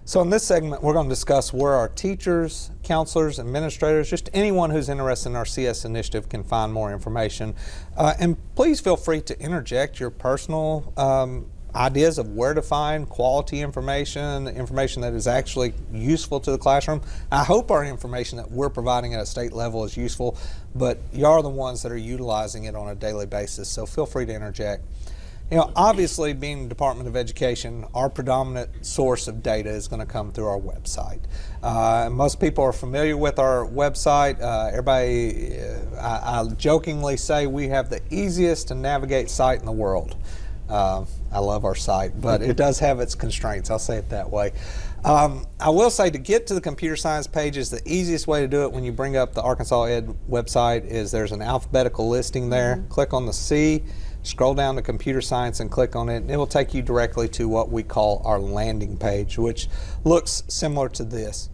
So in this segment, we're going to discuss where our teachers, counselors, administrators, just anyone who's interested in our CS initiative can find more information. And please feel free to interject your personal ideas of where to find quality information that is actually useful to the classroom. I hope our information that we're providing at a state level is useful, but you are the ones that are utilizing it on a daily basis, so feel free to interject. You know, obviously, being the Department of Education, our predominant source of data is going to come through our website. Most people are familiar with our website. I jokingly say we have the easiest to navigate site in the world. I love our site, but it does have its constraints. I'll say it that way. I will say to get to the computer science pages, the easiest way to do it when you bring up the Arkansas Ed website is there's an alphabetical listing there. Mm-hmm. Click on the C. Scroll down to computer science and click on it, and it will take you directly to what we call our landing page, which looks similar to this.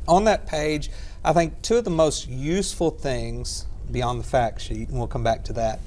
On that page, I think two of the most useful things beyond the fact sheet, and we'll come back to that,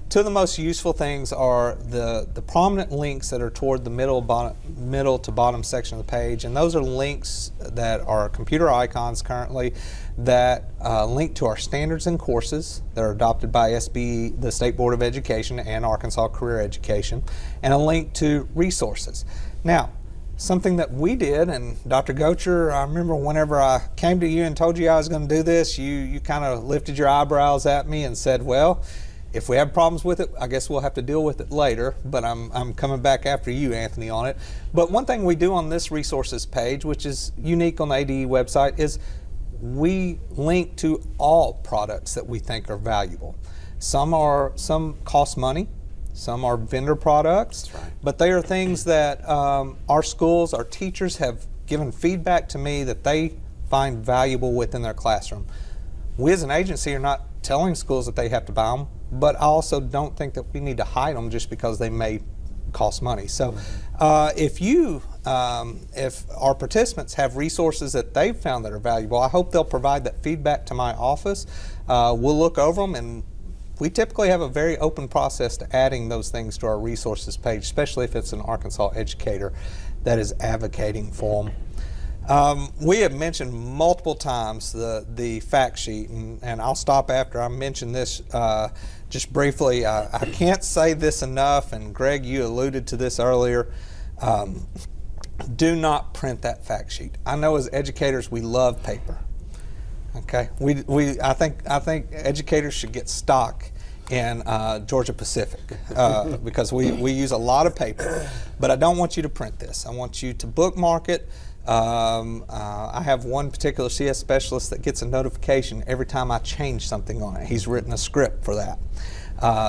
two of the most useful things are the prominent links that are toward the middle to bottom section of the page, and those are links that are computer icons currently that link to our standards and courses that are adopted by SB, the State Board of Education, and Arkansas Career Education, and a link to resources. Now, something that we did, and Dr. Gotcher, I remember whenever I came to you and told you I was going to do this, you kind of lifted your eyebrows at me and said, well, if we have problems with it, I guess we'll have to deal with it later, but I'm coming back after you, Anthony, on it. But one thing we do on this resources page, which is unique on the ADE website, is we link to all products that we think are valuable. Some cost money, some are vendor products, that's right, but they are things that our schools, our teachers have given feedback to me that they find valuable within their classroom. We as an agency are not telling schools that they have to buy them, but I also don't think that we need to hide them just because they may cost money. So if our participants have resources that they've found that are valuable, I hope they'll provide that feedback to my office. We'll look over them, and we typically have a very open process to adding those things to our resources page, especially if it's an Arkansas educator that is advocating for them. We have mentioned multiple times the fact sheet, and I'll stop after I mention this just briefly. I can't say this enough, and Greg, you alluded to this earlier. Do not print that fact sheet. I know as educators we love paper. Okay, I think educators should get stock in Georgia Pacific because we use a lot of paper. But I don't want you to print this. I want you to bookmark it. I have one particular CS specialist that gets a notification every time I change something on it. He's written a script for that.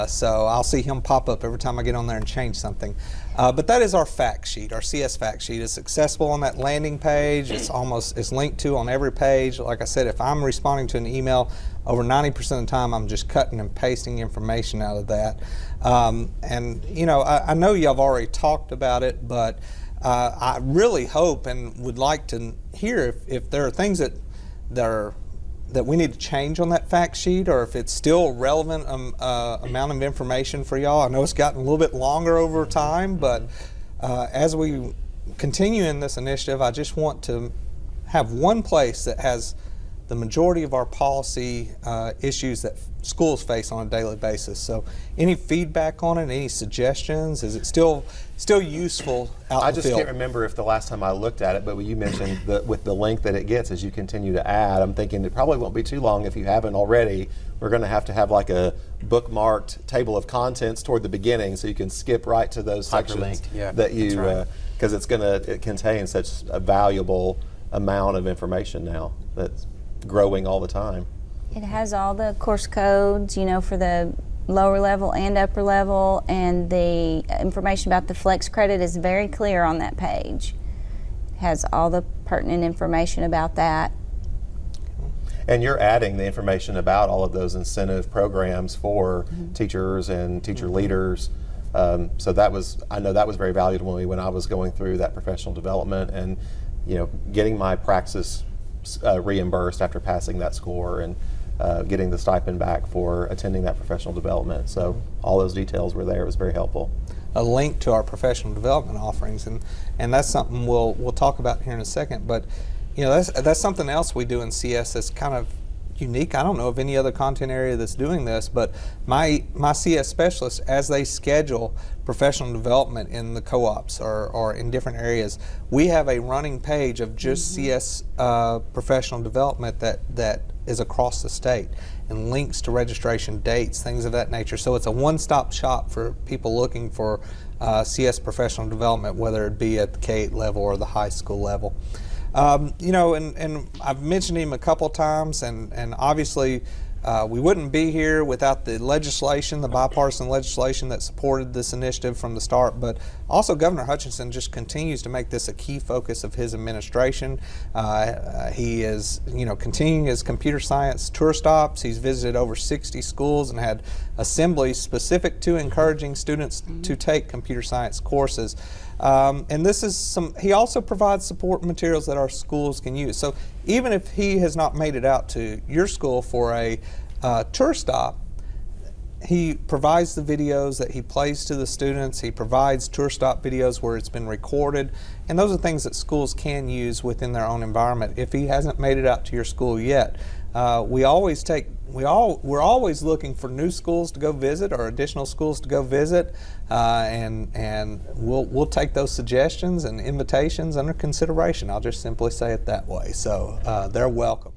So I'll see him pop up every time I get on there and change something. But that is our fact sheet, our CS fact sheet. It's accessible on that landing page. It's linked to on every page. Like I said, if I'm responding to an email, over 90% of the time I'm just cutting and pasting information out of that. And you know, I know y'all have already talked about it, but I really hope and would like to hear if there are things that we need to change on that fact sheet, or if it's still a relevant amount of information for y'all. I know it's gotten a little bit longer over time, but as we continue in this initiative, I just want to have one place that has the majority of our policy issues that schools face on a daily basis. So any feedback on it, any suggestions? Is it still useful out in the field? I just can't remember if the last time I looked at it, but you mentioned with the link that it gets as you continue to add, I'm thinking it probably won't be too long if you haven't already. We're going to have like a bookmarked table of contents toward the beginning so you can skip right to those sections that you, because it contains such a valuable amount of information now that's growing all the time. It has all the course codes, you know, for the lower level and upper level, and the information about the flex credit is very clear on that page. It has all the pertinent information about that. And you're adding the information about all of those incentive programs for teachers and teacher leaders. So I know that was very valuable to me when I was going through that professional development and, you know, getting my praxis reimbursed after passing that score and getting the stipend back for attending that professional development. So all those details were there. It was very helpful. a link to our professional development offerings, and that's something we'll talk about here in a second. But that's something else we do in CS that's kind of unique. I don't know of any other content area that's doing this, but my CS specialists, as they schedule professional development in the co-ops or in different areas, we have a running page of just CS professional development that is across the state, and links to registration dates, things of that nature. So it's a one-stop shop for people looking for CS professional development, whether it be at the K-8 level or the high school level. And I've mentioned him a couple times, and obviously we wouldn't be here without the legislation, the bipartisan legislation that supported this initiative from the start, but also Governor Hutchinson just continues to make this a key focus of his administration. He is, continuing his computer science tour stops. He's visited over 60 schools and had assemblies specific to encouraging students to take computer science courses. And this is he also provides support materials that our schools can use. So even if he has not made it out to your school for a tour stop, he provides the videos that he plays to the students. He provides tour stop videos where it's been recorded, and those are things that schools can use within their own environment. If he hasn't made it out to your school yet, we're always looking for new schools to go visit or additional schools to go visit, and we'll take those suggestions and invitations under consideration. I'll just simply say it that way. So they're welcome.